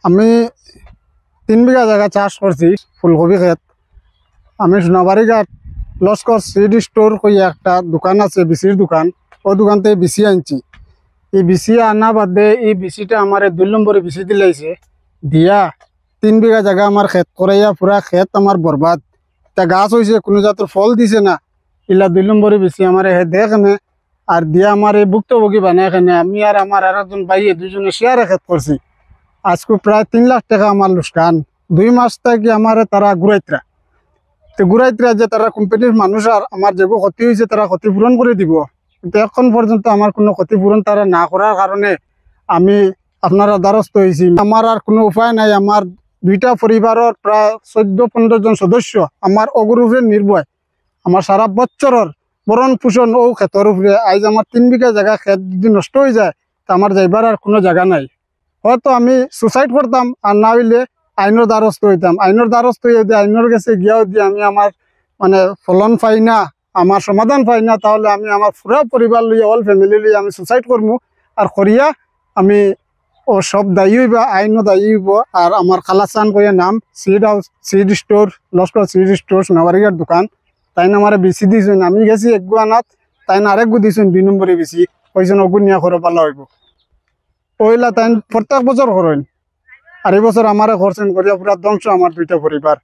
আমি 3 বিঘা জায়গা চাষ করছি ফুলকপি ক্ষেত। আমি সোনাবাড়ি ঘাট লস্কর সিড স্টোর কইয়া একটা দোকান আছে, বিসির দোকান। ও দোকান থেকে বিসি আনছি। এই বিসি আনা বাদে এই বিসিটা আমার 2 নম্বরে বিসি দিলাইছে দিয়া 3 বিঘা জায়গা আমার ক্ষেত করাইয়া পুরা ক্ষেত আমার বরবাদ। তা গাছ হয়েছে, কোনো জাতের ফল দিছে না। ইলা 2 নম্বরে বিসি আমার দেখনে আর দিয়া আমার এই ভুক্তভোগী বানায় এখানে আমি আর আমার আর একজন ভাইয়ে দুজনে শেয়ারে ক্ষেত করছি। আজকে প্রায় 3 লাখ টাকা আমার লোকসান। 2 মাস থেকে আমার তারা ঘুরাইতরা তো ঘুরাইতরা যে তারা কোম্পানির মানুষ আর আমার যেগো ক্ষতি হয়েছে তারা ক্ষতিপূরণ করে দিব, কিন্তু এখন পর্যন্ত আমার কোনো ক্ষতিপূরণ তারা না করার কারণে আমি আপনারা দ্বারস্থ হয়েছি। আমার আর কোনো উপায় নাই। আমার 2টা পরিবারের প্রায় 14-15 জন সদস্য আমার অগুর উপরে নির্ভর। আমার সারা বছরের ভরণ পোষণ ও ক্ষেতের উপরে। আজ আমার 3 বিঘা জায়গা ক্ষেত যদি নষ্ট হয়ে যায় তা আমার যাইবার আর কোনো জায়গা নাই। হয়তো আমি সুসাইড করতাম আর না হইলে আইনের দ্বারস্থ হইতাম। আইনের দ্বারস্থ হয়ে যদি আইনের কাছে গিয়াও দিয়ে আমি আমার মানে ফলন পাই না, আমার সমাধান পাই না, তাহলে আমি আমার পুরা পরিবার লইয়া অল ফ্যামিলি লইয়া আমি সুসাইড করবো। আর করিয়া আমি ও সব দায়ী হইব, আইনও দায়ী হইব। আর আমার খালাসান কইয়া নাম seed house seed store Laskar seed store Sonabarighat দোকান। তাই না আমার বেশি দিয়েছেন। আমি গেছি 1 গু আনাত, তাই না আরেক গু দিয়েছেন 2 নম্বরে বেশি কইছেন অগুন নিয়ে খরচ পালা হইব। ওইলা তাই প্রত্যেক বছর করেন। আর এই বছর আমারে করছেন করিয়া পুরা ধ্বংস আমার 2টা পরিবার।